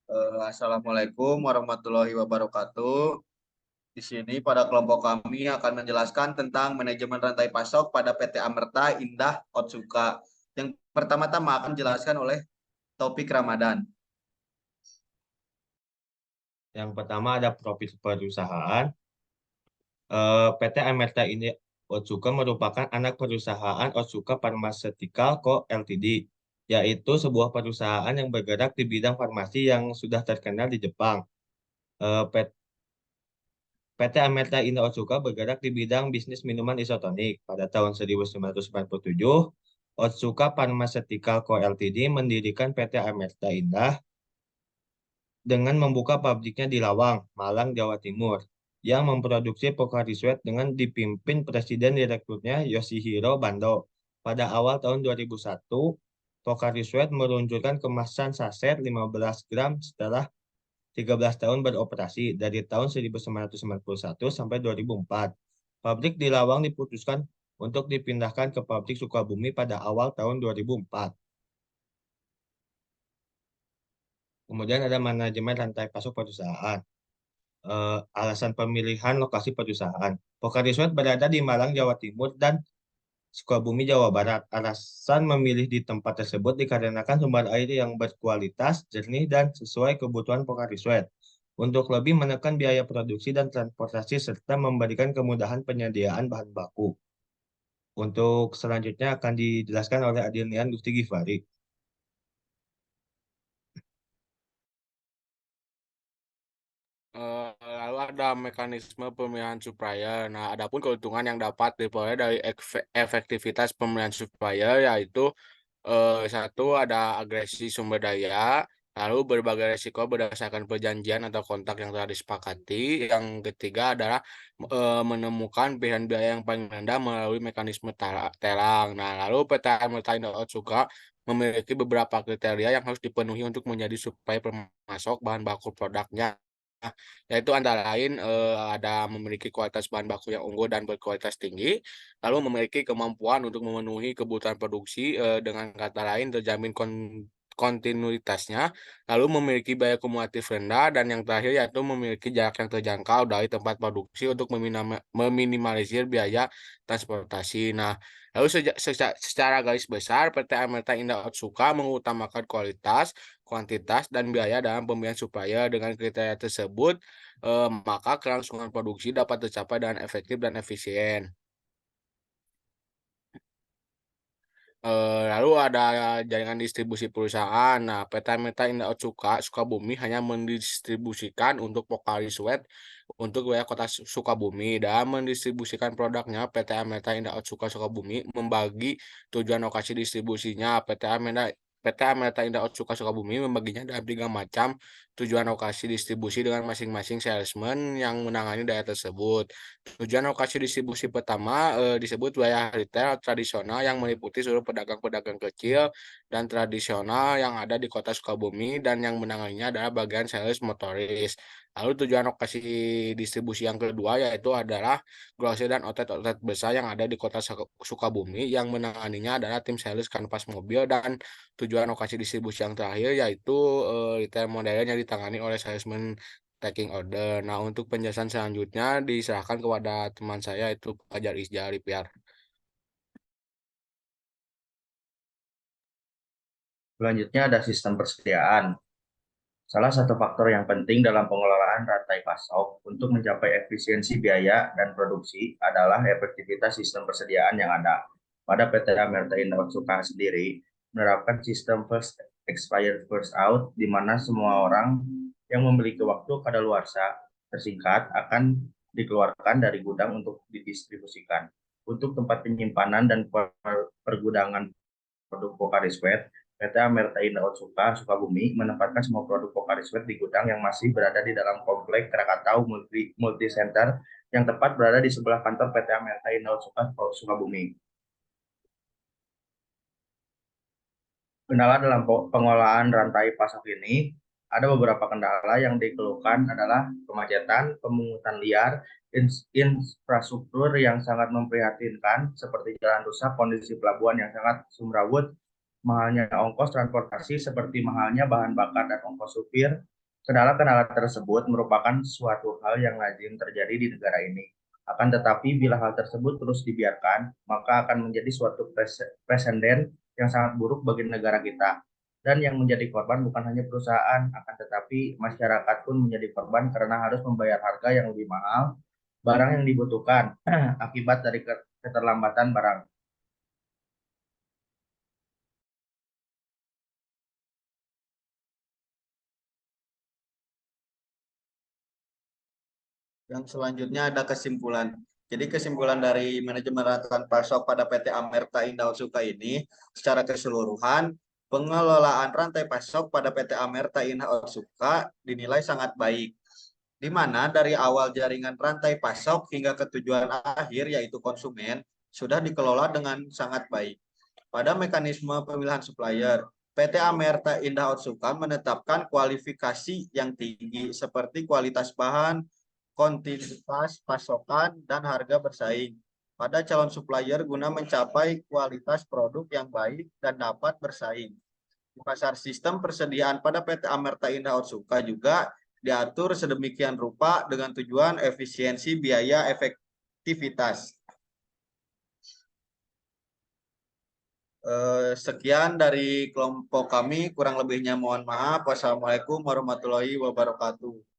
Assalamualaikum warahmatullahi wabarakatuh. Di sini pada kelompok kami akan menjelaskan tentang manajemen rantai pasok pada PT Amerta Indah Otsuka. Yang pertama-tama akan dijelaskan oleh Taufik Ramadan. Yang pertama ada profil perusahaan. PT Amerta ini Otsuka merupakan anak perusahaan Otsuka Pharmaceutical Co. Ltd, yaitu sebuah perusahaan yang bergerak di bidang farmasi yang sudah terkenal di Jepang. PT Amerta Indo Otsuka bergerak di bidang bisnis minuman isotonik. Pada tahun 1997, Otsuka Pharmaceutical Co. Ltd mendirikan PT Amerta Indah dengan membuka pabriknya di Lawang, Malang, Jawa Timur, yang memproduksi Pocari Sweat dengan dipimpin Presiden Direkturnya Yoshihiro Bando. Pada awal tahun 2001, Pocari Sweat meluncurkan kemasan saset 15 gram setelah 13 tahun beroperasi dari tahun 1991 sampai 2004. Pabrik di Lawang diputuskan untuk dipindahkan ke pabrik Sukabumi pada awal tahun 2004. Kemudian ada manajemen rantai pasok perusahaan. Alasan pemilihan lokasi perusahaan. Pocari Sweat berada di Malang, Jawa Timur, dan Sukabumi, Jawa Barat. Alasan memilih di tempat tersebut dikarenakan sumber air yang berkualitas, jernih, dan sesuai kebutuhan Pocari Sweat. Untuk lebih menekan biaya produksi dan transportasi serta memberikan kemudahan penyediaan bahan baku. Untuk selanjutnya akan dijelaskan oleh Adilnian Gusti Gifari. Lalu ada mekanisme pemilihan supplier. Nah, adapun keuntungan yang dapat diperoleh dari efektivitas pemilihan supplier yaitu satu ada agresi sumber daya, lalu berbagai risiko berdasarkan perjanjian atau kontak yang telah disepakati. Yang ketiga adalah menemukan pilihan biaya yang paling rendah melalui mekanisme telang. Nah, lalu PTN Mertain Otsuka memiliki beberapa kriteria yang harus dipenuhi untuk menjadi supplier pemasok bahan baku produknya, yaitu antara lain ada memiliki kualitas bahan baku yang unggul dan berkualitas tinggi, lalu memiliki kemampuan untuk memenuhi kebutuhan produksi, dengan kata lain terjamin kontinuitasnya, lalu memiliki biaya kumulatif rendah, dan yang terakhir yaitu memiliki jarak yang terjangkau dari tempat produksi untuk meminimalisir biaya transportasi. Nah, lalu secara garis besar PT Amerta Indah Otsuka mengutamakan kualitas, kuantitas, dan biaya dalam pemilihan supplier. Dengan kriteria tersebut, maka kelangsungan produksi dapat tercapai dengan efektif dan efisien. Lalu ada jaringan distribusi perusahaan. Nah, PT Meta Indah Otsuka Sukabumi hanya mendistribusikan untuk Pocari Sweat untuk wilayah kota Sukabumi, dan mendistribusikan produknya. PT Meta Indah Otsuka Sukabumi membagi tujuan lokasi distribusinya. PT Amerta Indah Otsuka Sukabumi membaginya dalam 3 macam tujuan lokasi distribusi dengan masing-masing salesman yang menangani daerah tersebut. Tujuan lokasi distribusi pertama disebut wilayah retail tradisional yang meliputi seluruh pedagang-pedagang kecil dan tradisional yang ada di kota Sukabumi, dan yang menanganinya adalah bagian sales motoris. Lalu tujuan lokasi distribusi yang kedua yaitu adalah grosir dan outlet-outlet besar yang ada di kota Sukabumi, yang menanganinya adalah tim sales kanvas mobil. Dan tujuan lokasi distribusi yang terakhir yaitu retail modern yang ditangani oleh salesman taking order. Nah, untuk penjelasan selanjutnya diserahkan kepada teman saya itu Fajar Izja Lipiar. Selanjutnya ada sistem persediaan. Salah satu faktor yang penting dalam pengelolaan rantai pasok untuk mencapai efisiensi biaya dan produksi adalah efektivitas sistem persediaan yang ada. Pada PT Amerta Indah Otsuka sendiri menerapkan sistem first expired first out, di mana semua orang yang memiliki waktu kadaluarsa tersingkat akan dikeluarkan dari gudang untuk didistribusikan. Untuk tempat penyimpanan dan pergudangan produk Pocari Sweat, PT Amerta Indah Otsuka Sukabumi menempatkan semua produk Pocari Sweat di gudang yang masih berada di dalam komplek Krakatau Multi Center yang tepat berada di sebelah kantor PT Amerta Indah Otsuka Sukabumi. Kendala dalam pengolahan rantai pasok ini, ada beberapa kendala yang dikeluhkan adalah kemacetan, pemungutan liar, infrastruktur yang sangat memprihatinkan seperti jalan rusak, kondisi pelabuhan yang sangat sumrawut, mahalnya ongkos transportasi seperti mahalnya bahan bakar dan ongkos supir, Kendala-kendala tersebut merupakan suatu hal yang lazim terjadi di negara ini. Akan tetapi bila hal tersebut terus dibiarkan, maka akan menjadi suatu presenden yang sangat buruk bagi negara kita. Dan yang menjadi korban bukan hanya perusahaan, akan tetapi masyarakat pun menjadi korban karena harus membayar harga yang lebih mahal barang yang dibutuhkan akibat dari keterlambatan barang. Yang selanjutnya ada kesimpulan. Jadi kesimpulan dari manajemen rantai pasok pada PT Amerta Indah Otsuka ini secara keseluruhan pengelolaan rantai pasok pada PT Amerta Indah Otsuka dinilai sangat baik. Di mana dari awal jaringan rantai pasok hingga ke tujuan akhir yaitu konsumen sudah dikelola dengan sangat baik. Pada mekanisme pemilihan supplier, PT Amerta Indah Otsuka menetapkan kualifikasi yang tinggi seperti kualitas bahan, kontinuitas pasokan, dan harga bersaing pada calon supplier guna mencapai kualitas produk yang baik dan dapat bersaing. Di pasar sistem persediaan pada PT Amerta Indah Otsuka juga diatur sedemikian rupa dengan tujuan efisiensi biaya efektivitas. Sekian dari kelompok kami, kurang lebihnya mohon maaf. Wassalamualaikum warahmatullahi wabarakatuh.